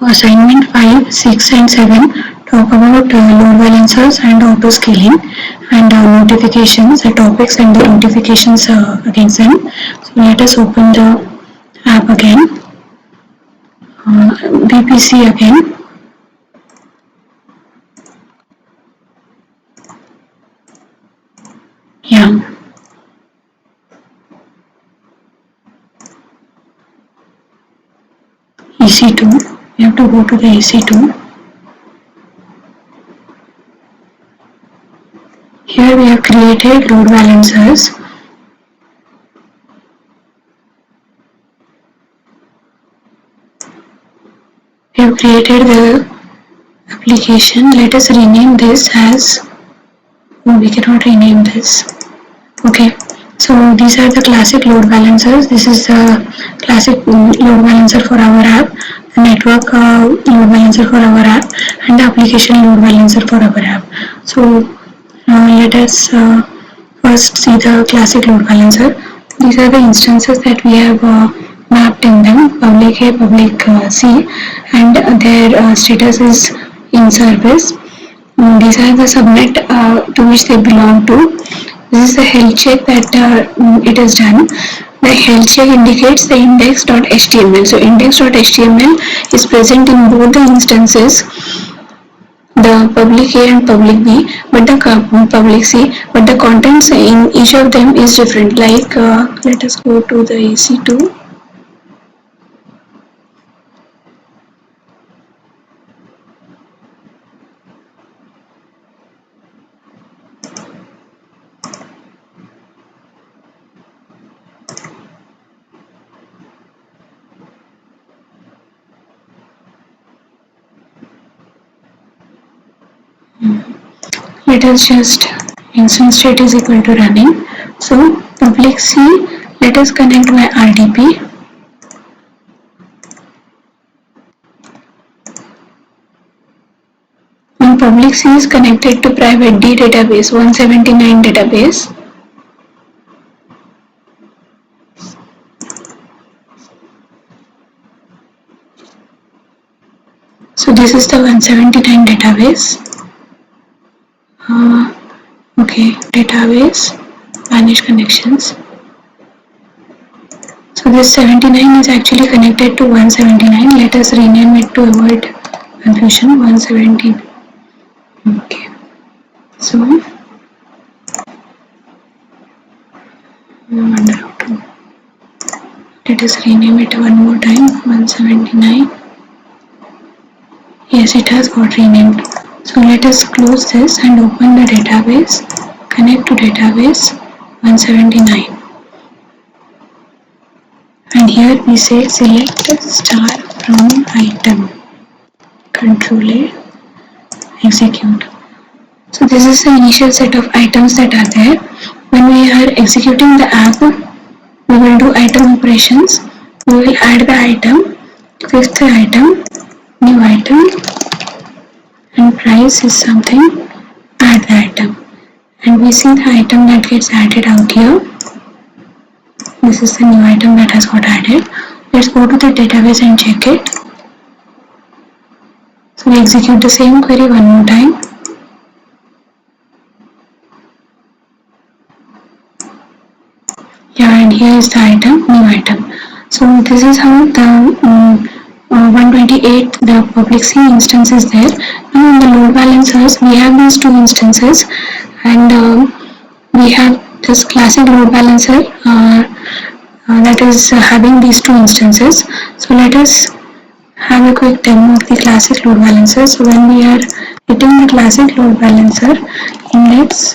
Assignment 5, 6 and 7 talk about load balancers and auto scaling and notifications, the topics and the notifications against them. So let us open the app again, BPC again. Yeah. EC2. We have to go to the EC2. Here we have created load balancers. We have created the application. Let us rename this as, no, we cannot rename this. Okay, so these are the classic load balancers. This is the classic load balancer for our app, the network load balancer for our app, and the application load balancer for our app. So let us first see the classic load balancer. These are the instances that we have mapped in them, public A, public C, and their status is in service. These are the subnet to which they belong to. This is the health check that it is done. The health check indicates the index.html. So index.html is present in both the instances, the public A and public B, but the public C, but the contents in each of them is different. Like let us go to the EC2. Let us just instance state is equal to running. So public C, let us connect my RDP. When public C is connected to private D database 179 database, so this is the 179 database. Okay, database, manage connections. So this 79 is actually connected to 179. Let us rename it to avoid confusion. 117. Okay. So let us rename it one more time. 179. Yes, it has got renamed. So let us close this and open the database. Connect to database 179. And here we say select star from item. Control A, execute. So this is the initial set of items that are there. When we are executing the app, we will do item operations. We will add the item, fifth item, new item, and price is something, add the item. And we see the item that gets added out here. This is the new item that has got added. Let's go to the database and check it. So we execute the same query one more time. Yeah, and here is the item, new item. So this is how the 128, the public C instance is there. Now in the load balancers, we have these two instances, and we have this classic load balancer that is having these two instances. So let us have a quick demo of the classic load balancer. So when we are hitting the classic load balancer, index.html,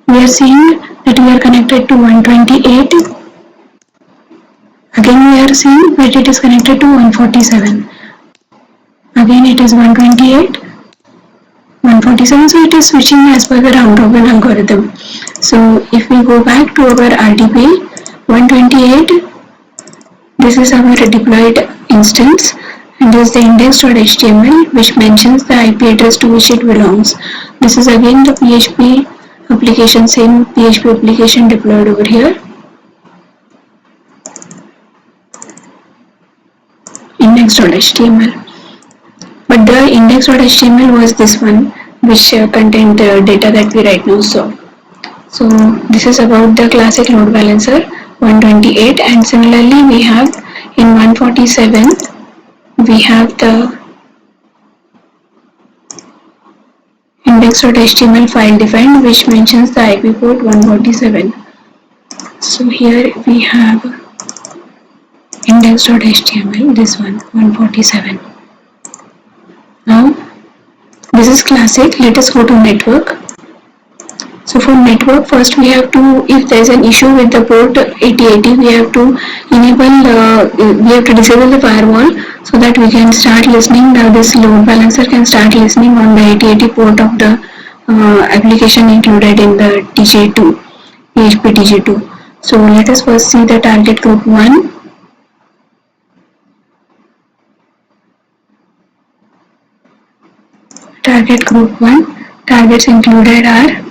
we are seeing that we are connected to 128. Again we are seeing that it is connected to 147. Again it is 128, 147, so it is switching as per the round robin algorithm. So if we go back to our RDP 128, this is our deployed instance, and this is the index.html which mentions the IP address to which it belongs. This is again the PHP application, same PHP application deployed over here. index.html. But the index.html was this one, which contained the data that we right now saw. So this is about the classic load balancer 128, and similarly we have in 147 we have the index.html file defined, which mentions the IP port 147. So here we have index.html, this one 147. Now this is classic. Let us go to network. So for network, first we have to, if there is an issue with the port 8080, we have to disable the firewall so that we can start listening. Now this load balancer can start listening on the 8080 port of the application included in the TJ2, PHP TJ2. So let us first see the target group 1. Target group 1. Targets included are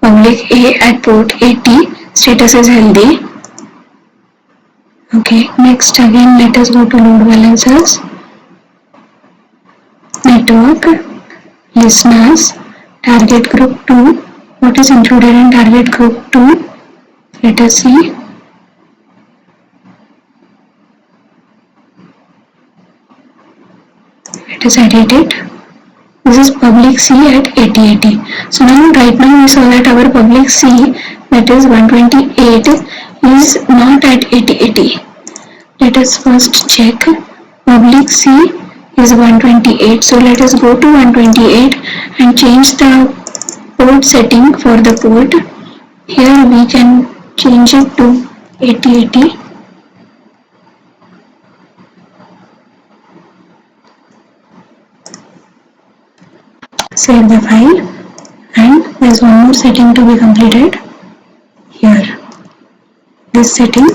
public A at port 80, status is healthy. Okay, next again let us go to load balancers. Network, listeners, target group 2. What is included in target group 2? Let us see. Let us edit it. This is public C at 8080. So now right now we saw that our public C, that is 128, is not at 8080. Let us first check. Public C is 128. So let us go to 128 and change the port setting for the port. Here we can change it to 8080. Save the file, and there is one more setting to be completed here. This setting,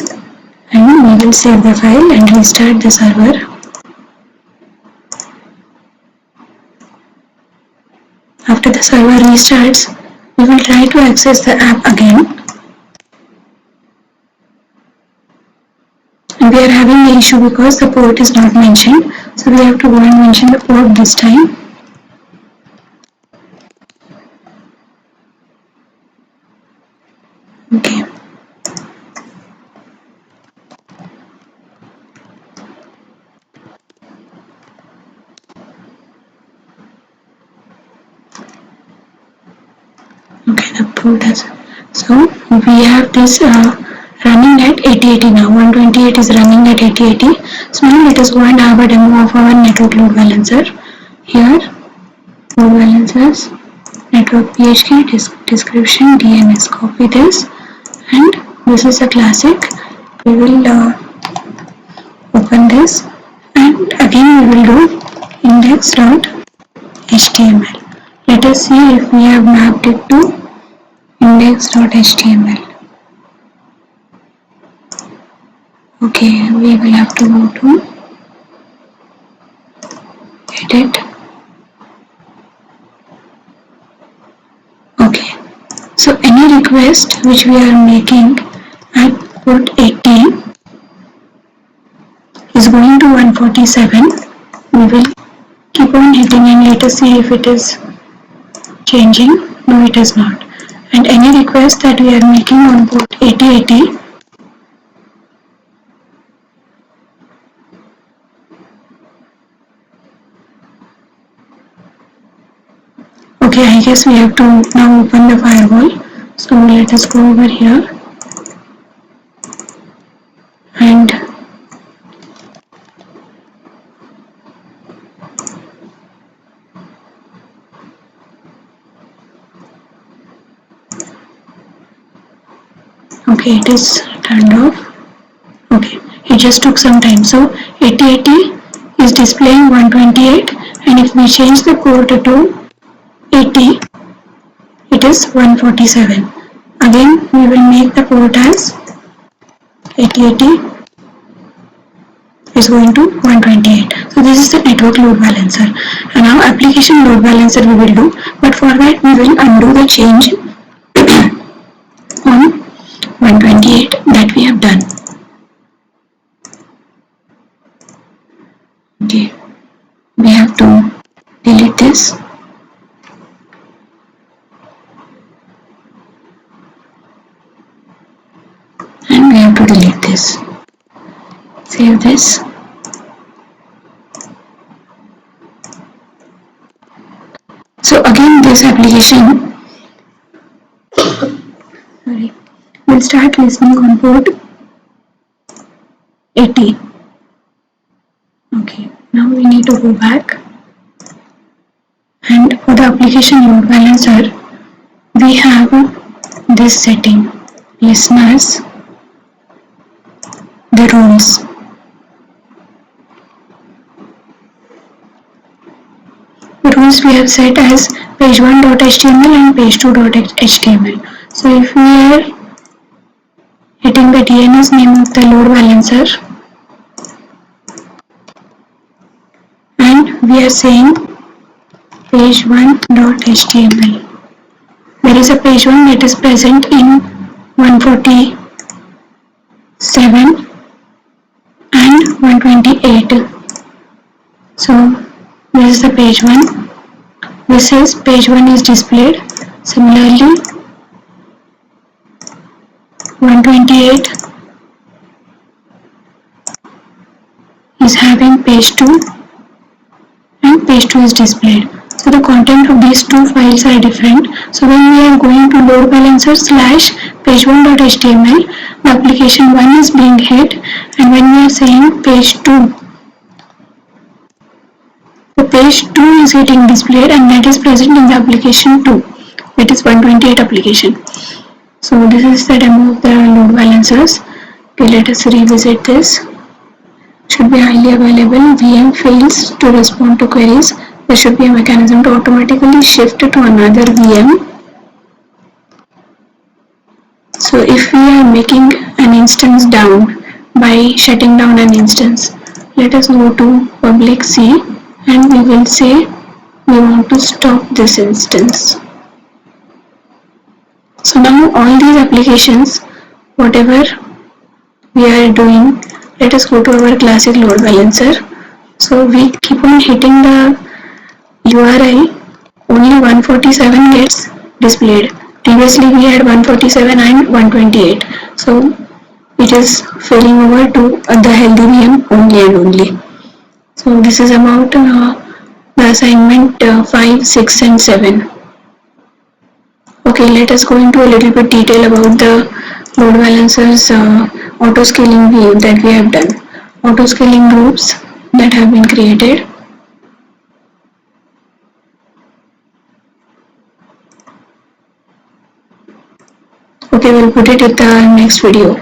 and we will save the file and restart the server. After the server restarts, we will try to access the app again. And we are having the issue because the port is not mentioned. So we have to go and mention the port this time. Okay. Okay, the port has. So we have this running at 8080 now. 128 is running at 8080. So now let us go and have a demo of our network load balancer. Here, load balancers, network PHP, description, DNS. Copy this, and this is a classic. We will open this, and again we will do index.html. Let us see if we have mapped it to index.html. Okay, we will have to go to edit. Okay, so any request which we are making at port 80 is going to 147. We will keep on hitting and let us see if it is changing. No, it is not. And any request that we are making on port 8080 okay, I guess we have to now open the firewall. So let us go over here and okay, it is turned off. Okay, it just took some time. So 8080 is displaying 128, and if we change the port to 80, it is 147. Again, we will make the port as 8080 is going to 128. So this is the network load balancer. And now application load balancer we will do, but for that we will undo the change on 128 that we have done. Okay, we have to delete this. And we have to delete this. Save this. So again this application will start listening on port 80. Okay, now we need to go back, and for the application load balancer we have this setting, listeners, the rules. The rules we have set as page1.html and page2.html. So if we are hitting the DNS name of the load balancer and we are saying page1.html, there is a page 1 that is present in 147 and 128. So this is the page 1. This is page 1 is displayed. Similarly 128 is having page 2 and page 2 is displayed. So the content of these two files are different. So when we are going to load balancer slash page1.html, the application 1 is being hit, and when we are saying page 2, the page 2 is getting displayed and that is present in the application 2, that is 128 application. So this is the demo of the load balancers. Okay, let us revisit this. Should be highly available. VM fails to respond to queries. There should be a mechanism to automatically shift to another VM. So if we are making an instance down by shutting down an instance, let us go to public C and we will say we want to stop this instance. So now all these applications, whatever we are doing, let us go to our classic load balancer. So we keep on hitting the URI, only 147 gets displayed. Previously we had 147 and 128. So it is failing over to the healthy VM only and only. So this is about the assignment 5, 6 and 7. Okay, let us go into a little bit detail about the load balancers auto scaling view that we have done. Auto scaling groups that have been created. Okay, we'll put it in the next video.